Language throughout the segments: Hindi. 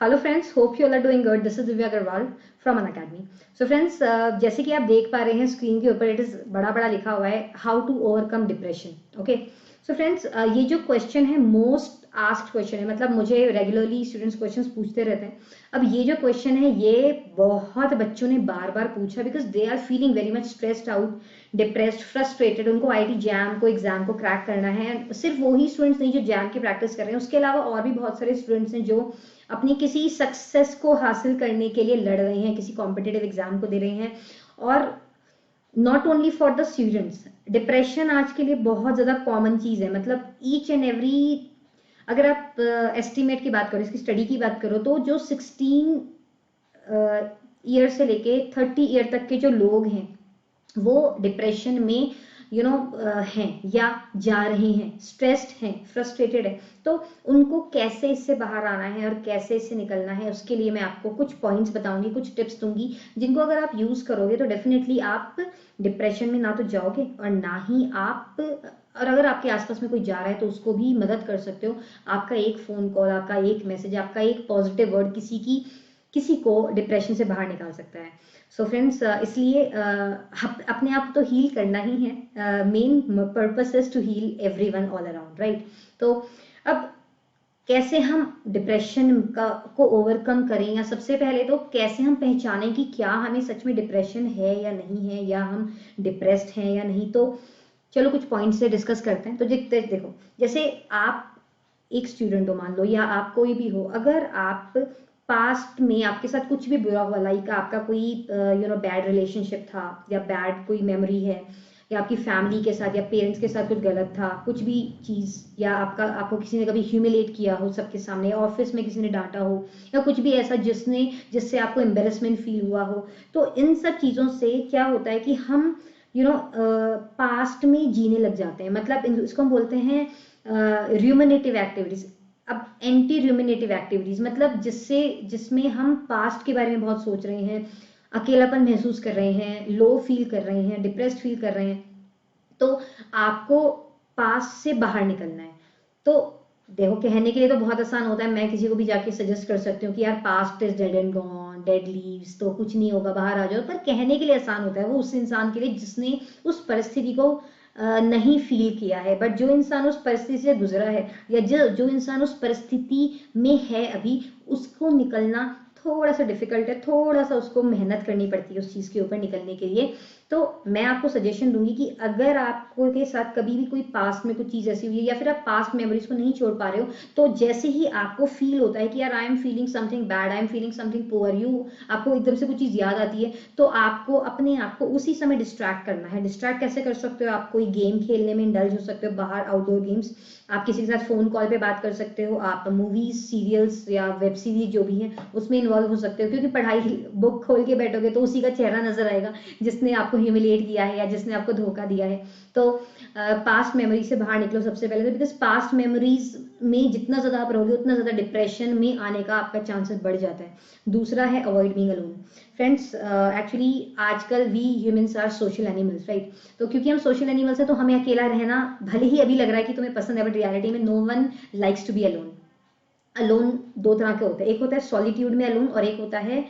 Hello friends, hope you all are doing good. This is Divya Agarwal from Unacademy. So friends, जैसे कि आप देख पा रहे हैं स्क्रीन के ऊपर इट इज बड़ा बड़ा लिखा हुआ है how to overcome depression. Okay, so friends, ये जो क्वेश्चन है मोस्ट आस्क्ड क्वेश्चन है, मतलब मुझे रेगुलरली स्टूडेंट्स क्वेश्चंस पूछते रहते हैं। अब ये जो क्वेश्चन है ये बहुत बच्चों ने बार बार पूछा because they are feeling very much stressed out, depressed, frustrated. उनको आईटी जैम को एग्जाम को क्रैक करना है। सिर्फ वही स्टूडेंट्स नहीं जो जैम की प्रैक्टिस कर रहे हैं, उसके अलावा और भी बहुत सारे स्टूडेंट्स हैं जो अपनी किसी सक्सेस को हासिल करने के लिए लड़ रहे हैं, किसी कॉम्पिटिटिव एग्जाम को दे रहे हैं। और not only for the students, depression आज के लिए बहुत ज्यादा कॉमन चीज है। मतलब ईच एंड एवरी, अगर आप एस्टिमेट की बात करो, इसकी स्टडी की बात करो, तो जो 16 ईयर से लेके 30 ईयर तक के जो लोग हैं वो डिप्रेशन में हैं या जा रहे हैं, स्ट्रेस्ड हैं, फ्रस्ट्रेटेड है। तो उनको कैसे इससे बाहर आना है और कैसे इससे निकलना है, उसके लिए मैं आपको कुछ पॉइंट्स बताऊंगी, कुछ टिप्स दूंगी, जिनको अगर आप यूज करोगे तो डेफिनेटली आप डिप्रेशन में ना तो जाओगे और ना ही आप, और अगर आपके आसपास में कोई जा रहा है तो उसको भी मदद कर सकते हो। आपका एक फोन कॉल, आपका एक मैसेज, आपका एक पॉजिटिव वर्ड किसी को डिप्रेशन से बाहर निकाल सकता है। सो फ्रेंड्स, इसलिए अपने आप तो हील करना ही है। Main purpose is to heal everyone all around, right. तो अब कैसे हम डिप्रेशन को ओवरकम करें, या सबसे पहले तो कैसे हम पहचानें कि क्या हमें सच में डिप्रेशन है या नहीं है, या हम डिप्रेस्ड हैं या नहीं। तो चलो कुछ पॉइंट से डिस्कस करते हैं। तो देखो, जैसे आप एक स्टूडेंट हो मान लो, या आप कोई भी हो, अगर आप पास्ट में आपके साथ कुछ भी बुरा हुआ, लाइक आपका कोई बैड रिलेशनशिप था, या बैड कोई मेमोरी है, या आपकी फैमिली के साथ या पेरेंट्स के साथ कुछ गलत था, कुछ भी चीज, या आपको किसी ने कभी ह्यूमिलेट किया हो सबके सामने, या ऑफिस में किसी ने डांटा हो, या कुछ भी ऐसा जिससे आपको एम्बेरसमेंट फील हुआ हो। तो इन सब चीजों से क्या होता है कि हम पास्ट में जीने लग जाते हैं। मतलब इसको हम बोलते हैं र्यूमिनेटिव एक्टिविटीज। अब एंटी र्यूमिनेटिव एक्टिविटीज मतलब जिसमें हम पास्ट के बारे में बहुत सोच रहे हैं, अकेलापन महसूस कर रहे हैं, लो फील कर रहे हैं, डिप्रेस्ड फील कर रहे हैं। तो आपको पास्ट से बाहर निकलना है। तो देखो, कहने के लिए तो बहुत आसान होता है, मैं किसी को भी जाके सजेस्ट कर सकती हूँ कि यार past is dead and gone, dead leaves, तो कुछ नहीं होगा, बाहर आ जाओ। पर कहने के लिए आसान होता है वो उस इंसान के लिए जिसने उस परिस्थिति को नहीं फील किया है। बट जो इंसान उस परिस्थिति से गुजरा है, या जो इंसान उस परिस्थिति में है अभी, उसको निकलना थोड़ा सा डिफिकल्ट है, थोड़ा सा उसको मेहनत करनी पड़ती है उस चीज के ऊपर निकलने के लिए। तो मैं आपको सजेशन दूंगी कि अगर आपको के साथ कभी भी कोई पास्ट में कुछ चीज ऐसी हुई है, या फिर आप पास्ट मेमोरीज को नहीं छोड़ पा रहे हो, तो जैसे ही आपको फील होता है कि यार I am feeling something bad, I am feeling something poor, आपको एकदम से कुछ चीज याद आती है, तो आपको अपने आप को उसी समय डिस्ट्रैक्ट करना है। डिस्ट्रैक्ट कैसे कर सकते हो? आप कोई गेम खेलने में इंडल्ज हो सकते हो, बाहर आउटडोर गेम्स। आप किसी के साथ फोन कॉल पे बात कर सकते हो, आप मूवीज, सीरियल्स या वेब सीरीज जो भी है उसमें इन्वॉल्व हो सकते हो, क्योंकि पढ़ाई बुक खोल के बैठोगे तो उसी का चेहरा नजर आएगा जिसने आपको ह्यूमिलिएट किया है या जिसने आपको धोखा दिया है। तो पास्ट मेमोरी से बाहर निकलो सबसे पहले तो, बिकॉज पास्ट मेमोरीज में जितना ज्यादा आप रहोगे उतना ज्यादा डिप्रेशन में आने का आपका चांसेस बढ़ जाता है। दूसरा है avoid being alone. Friends, actually आजकल we humans are social animals, right. तो क्योंकि हम सोशल एनिमल्स हैं तो हमें अकेला रहना भले ही अभी लग रहा है कि तुम्हें पसंद है, बट रियलिटी में no one likes to be alone. Alone दो तरह के होते हैं, एक होता है सॉलिट्यूड में अलोन, और एक होता है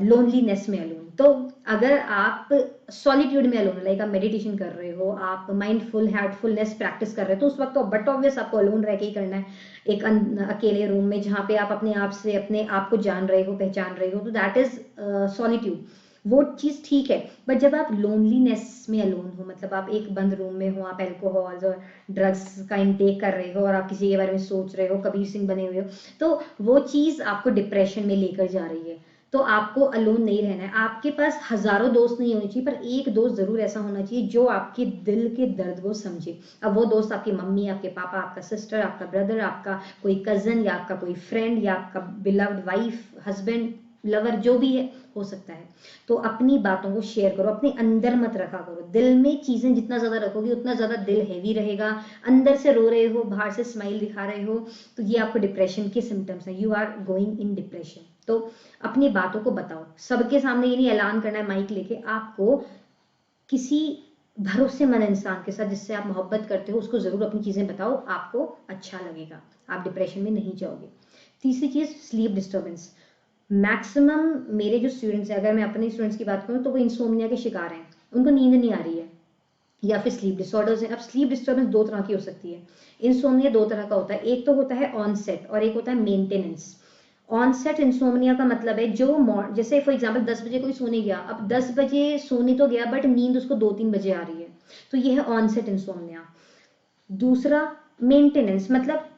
लोनलीनेस में अलोन। तो अगर आप सॉलिट्यूड में अलोन, लाइक आप मेडिटेशन कर रहे हो, आप माइंडफुल हार्टफुलनेस प्रैक्टिस कर रहे हो, तो उस वक्त तो बट ऑब्वियस आपको अलोन रह के ही करना है, एक अकेले रूम में जहाँ पे आप अपने आप से अपने आप को जान रहे हो, पहचान रहे हो, तो दैट इज सॉलिट्यूड। वो चीज ठीक है। बट जब आप लोनलीनेस में अलोन हो, मतलब आप एक बंद रूम में हो, आप एल्कोहल और ड्रग्स का इंटेक कर रहे हो और आप किसी के बारे में सोच रहे हो, कबीर सिंह बने हुए हो, तो वो चीज आपको डिप्रेशन में लेकर जा रही है। तो आपको अलोन नहीं रहना है। आपके पास हजारों दोस्त नहीं होने चाहिए, पर एक दोस्त जरूर ऐसा होना चाहिए जो आपके दिल के दर्द को समझे। अब वो दोस्त आपकी मम्मी, आपके पापा, आपका सिस्टर, आपका ब्रदर, आपका कोई कजन, या आपका कोई फ्रेंड, या आपका बिलव्ड वाइफ, हस्बैंड, लवर, जो भी है हो सकता है। तो अपनी बातों को शेयर करो, अपने अंदर मत रखा करो। दिल में चीजें जितना ज्यादा रखोगे उतना ज्यादा दिल हैवी रहेगा। अंदर से रो रहे हो, बाहर से स्माइल दिखा रहे हो, तो ये आपको डिप्रेशन के सिम्टम्स हैं। You are going in depression. तो अपनी बातों को बताओ सबके सामने, ये नहीं ऐलान करना है माइक लेके। आपको किसी भरोसेमंद इंसान के साथ जिससे आप मोहब्बत करते हो उसको जरूर अपनी चीजें बताओ, आपको अच्छा लगेगा, आप डिप्रेशन में नहीं जाओगे। तीसरी चीज स्लीप डिस्टर्बेंस। मैक्सिमम मेरे जो स्टूडेंट्स हैं, अगर मैं अपने स्टूडेंट्स की बात करूं तो वो इंसोम्निया के शिकार हैं, उनको नींद नहीं आ रही है या फिर स्लीप डिसऑर्डर्स हैं। अब स्लीप डिस्टर्बेंस दो तरह की हो सकती है, इंसोम्निया दो तरह का होता है, एक तो होता है ऑनसेट और एक होता है मेंटेनेंस। ऑनसेट इंसोम्निया का मतलब है जो जैसे फॉर एग्जांपल 10 बजे कोई सोने गया, अब 10 बजे सोने तो गया बट नींद उसको 2-3 बजे आ रही है, तो ये है ऑनसेट इंसोम्निया। दूसरा मेंटेनेंस, मतलब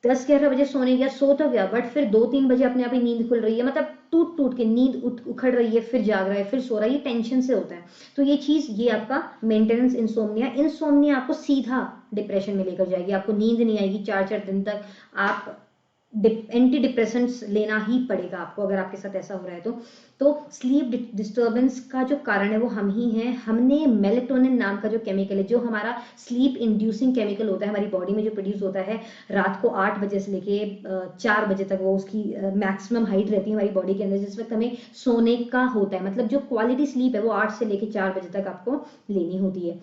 10-11 बजे सोने गया, सो तो गया बट फिर 2-3 बजे अपने आप ही नींद खुल रही है, मतलब टूट टूट के नींद उखड़ रही है, फिर जाग रहा है, फिर सो रहा है, ये टेंशन से होता है। तो ये चीज, ये आपका मेंटेनेंस इंसोम्निया। इंसोम्निया आपको सीधा डिप्रेशन में लेकर जाएगी, आपको नींद नहीं आएगी 4-4 दिन तक, आप एंटी डिप्रेसेंट्स लेना ही पड़ेगा आपको अगर आपके साथ ऐसा हो रहा है तो स्लीप डिस्टर्बेंस का जो कारण है वो हम ही हैं। हमने मेलेटोनिन नाम का जो केमिकल है, जो हमारा स्लीप इंड्यूसिंग केमिकल होता है हमारी बॉडी में, जो प्रोड्यूस होता है रात को 8 बजे से लेके 4 बजे तक, वो उसकी मैक्सिमम हाइट रहती है हमारी बॉडी के अंदर जिस वक्त हमें सोने का होता है, मतलब जो क्वालिटी स्लीप है वो 8 से लेके 4 बजे तक आपको लेनी होती है।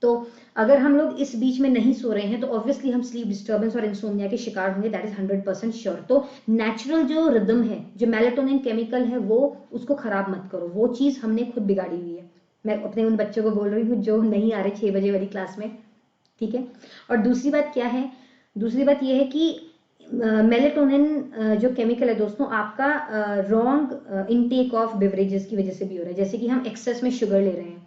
तो अगर हम लोग इस बीच में नहीं सो रहे हैं तो ऑब्वियसली हम स्लीप डिस्टर्बेंस और इंसोम्निया के शिकार होंगे, दैट इज 100% श्योर। तो नेचुरल जो रिदम है, जो मेलेटोनिन केमिकल है, वो उसको खराब मत करो, वो चीज हमने खुद बिगाड़ी हुई है। मैं अपने उन बच्चों को बोल रही हूँ जो नहीं आ रहे 6 बजे वाली क्लास में, ठीक है। और दूसरी बात क्या है, दूसरी बात यह है कि मेलेटोनिन जो केमिकल है दोस्तों, आपका रॉन्ग इनटेक ऑफ बेवरेजेस की वजह से भी हो रहा है, जैसे कि हम एक्सेस में शुगर ले रहे हैं।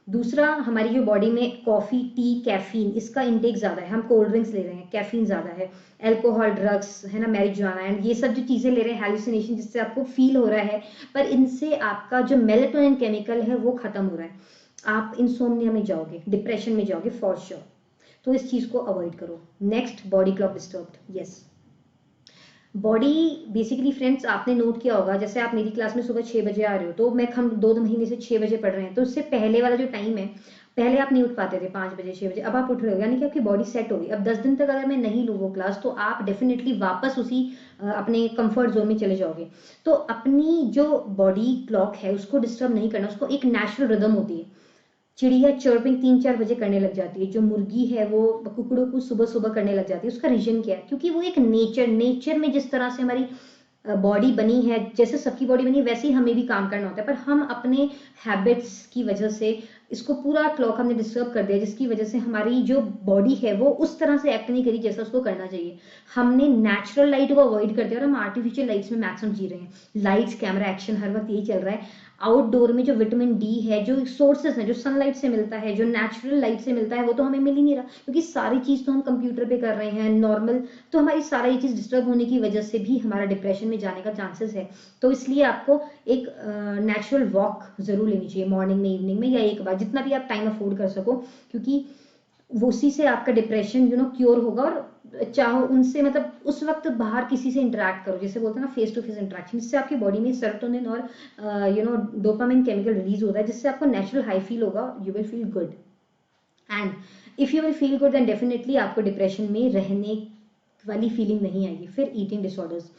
दूसरा, हमारी जो बॉडी में कॉफी, टी, कैफीन, इसका इंटेक ज्यादा है, हम कोल्ड ड्रिंक्स ले रहे हैं, कैफीन ज्यादा है, अल्कोहल, ड्रग्स है ना, मैरिजुआना एंड ये सब जो चीजें ले रहे हैं, हैलुसिनेशन जिससे आपको फील हो रहा है, पर इनसे आपका जो मेलेटोनिन केमिकल है वो खत्म हो रहा है, आप इंसोम्निया में जाओगे, डिप्रेशन में जाओगे फॉर श्योर। तो इस चीज को अवॉइड करो। Next, body clock disturbed. Yes, body basically friends, आपने नोट किया होगा, जैसे आप मेरी क्लास में सुबह 6 बजे आ रहे हो, तो मैं हम 2 महीने से 6 बजे पढ़ रहे हैं, तो उससे पहले वाला जो टाइम है, पहले आप नहीं उठ पाते थे 5 बजे 6 बजे, अब आप उठ रहे हो, यानी कि आपकी बॉडी सेट होगी। अब 10 दिन तक अगर मैं नहीं लूँ वो क्लास, तो आप डेफिनेटली वापस उसी अपने कंफर्ट जोन में चले जाओगे। तो अपनी जो बॉडी क्लॉक है उसको डिस्टर्ब नहीं करना, उसको एक नेचुरल रिदम होती है। चिड़िया चर्पिंग 3-4 बजे करने लग जाती है, जो मुर्गी है वो कुकड़ों को सुबह सुबह करने लग जाती है, उसका रीजन क्या है? क्योंकि वो एक नेचर में जिस तरह से हमारी बॉडी बनी है, जैसे सबकी बॉडी बनी है वैसे ही हमें भी काम करना होता है, पर हम अपने हैबिट्स की वजह से इसको पूरा क्लॉक हमने डिस्टर्ब कर दिया, जिसकी वजह से हमारी जो बॉडी है वो उस तरह से एक्ट नहीं करी जैसा उसको करना चाहिए। हमने नेचुरल लाइट को अवॉइड कर दिया और हम आर्टिफिशियल लाइट्स में मैक्सिमम जी रहे हैं। लाइट्स, कैमरा, एक्शन, हर वक्त यही चल रहा है। आउटडोर में जो विटामिन डी है, जो सोर्सेस है, जो सनलाइट से मिलता है, जो नेचुरल लाइट से मिलता है, वो तो हमें मिल ही नहीं रहा, क्योंकि सारी चीज तो हम कंप्यूटर पे कर रहे हैं नॉर्मल। तो हमारी सारा ये चीज डिस्टर्ब होने की वजह से भी हमारा डिप्रेशन में जाने का चांसेस है। तो इसलिए आपको एक नेचुरल वॉक जरूर लेनी चाहिए, मॉर्निंग में, इवनिंग में, या एक बार जितना भी आप टाइम अफोर्ड कर सको, क्योंकि वो उसी से आपका डिप्रेशन क्योर होगा। और चाहो उनसे, मतलब उस वक्त बाहर किसी से इंटरेक्ट करो, जैसे बोलते हैं ना फेस टू फेस इंटरेक्शन, जिससे आपकी बॉडी में सेरोटोनिन और डोपामिन केमिकल रिलीज होता है, जिससे आपको नेचुरल हाई फील होगा, you will feel good. And if you will feel good then definitely आपको डिप्रेशन में रहने वाली फीलिंग नहीं आएगी। फिर ईटिंग डिसऑर्डर्स,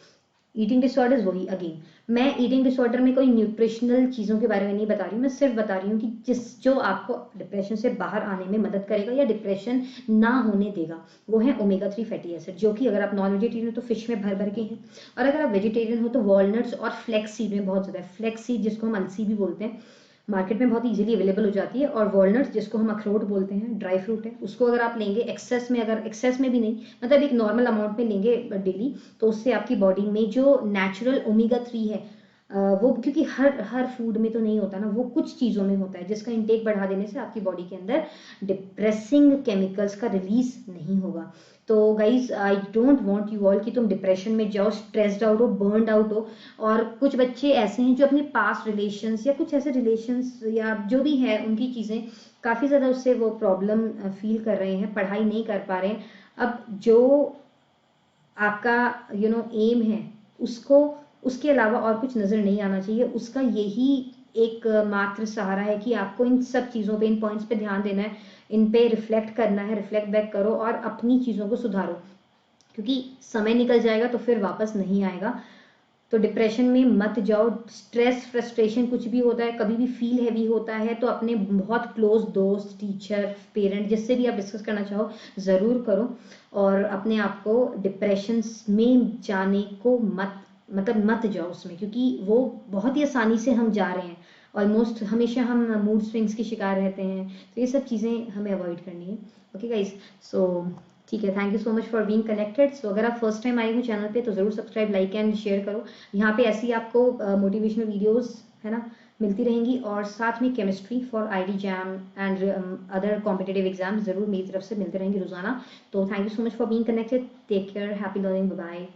ईटिंग डिसऑर्डर्स वही अगेन, मैं ईटिंग डिसऑर्डर में कोई न्यूट्रिशनल चीज़ों के बारे में नहीं बता रही हूँ, मैं सिर्फ बता रही हूँ कि जो आपको डिप्रेशन से बाहर आने में मदद करेगा या डिप्रेशन ना होने देगा, वो है ओमेगा 3 फैटी एसिड, जो कि अगर आप नॉन वेजिटेरियन हो तो फिश में भर भर के हैं, और अगर आप वेजिटेरियन हो तो वॉलनट्स और फ्लैक्स सीड में बहुत ज़्यादा है। फ्लैक्स सीड जिसको हम अलसी भी बोलते हैं, मार्केट में बहुत इजीली अवेलेबल हो जाती है, और वॉलनट्स जिसको हम अखरोट बोलते हैं, ड्राई फ्रूट है, उसको अगर आप लेंगे एक्सेस में, अगर एक्सेस में भी नहीं, मतलब एक नॉर्मल अमाउंट में लेंगे डेली, तो उससे आपकी बॉडी में जो नेचुरल ओमेगा 3 है वो, क्योंकि हर फूड में तो नहीं होता ना, वो कुछ चीज़ों में होता है, जिसका इंटेक बढ़ा देने से आपकी बॉडी के अंदर डिप्रेसिंग केमिकल्स का रिलीज नहीं होगा। तो guys, I don't want you all कि तुम डिप्रेशन में जाओ, स्ट्रेस्ड आउट हो, बर्नड आउट हो। और कुछ बच्चे ऐसे हैं जो अपने पास्ट रिलेशंस या कुछ ऐसे रिलेशंस या जो भी है उनकी चीज़ें काफ़ी ज़्यादा उससे वो प्रॉब्लम फील कर रहे हैं, पढ़ाई नहीं कर पा रहे हैं। अब जो आपका एम है, उसको उसके अलावा और कुछ नज़र नहीं आना चाहिए, उसका यही एक मात्र सहारा है कि आपको इन सब चीज़ों पे, इन पॉइंट्स पे ध्यान देना है, इन पे रिफ्लेक्ट करना है, रिफ्लेक्ट बैक करो और अपनी चीज़ों को सुधारो, क्योंकि समय निकल जाएगा तो फिर वापस नहीं आएगा। तो डिप्रेशन में मत जाओ। स्ट्रेस, फ्रस्ट्रेशन कुछ भी होता है, कभी भी फील हैवी होता है, तो अपने बहुत क्लोज दोस्त, टीचर, पेरेंट, जिससे भी आप डिस्कस करना चाहो ज़रूर करो। और अपने आप को डिप्रेशन में जाने को मत जाओ उसमें, क्योंकि वो बहुत ही आसानी से हम जा रहे हैं। ऑलमोस्ट हमेशा हम मूड स्विंग्स के शिकार रहते हैं, तो ये सब चीज़ें हमें अवॉइड करनी है। ओके गाइस, सो ठीक है, thank you so much for being connected. So अगर आप फर्स्ट टाइम आए हो चैनल पे तो ज़रूर सब्सक्राइब, लाइक एंड शेयर करो। यहाँ पे ऐसी आपको मोटिवेशनल वीडियोस है ना मिलती रहेंगी, और साथ में chemistry for IIT JAM and other competitive exam ज़रूर मेरी तरफ से मिलते रहेंगे रोजाना। तो thank you so much for being connected, take care, happy learning, bye.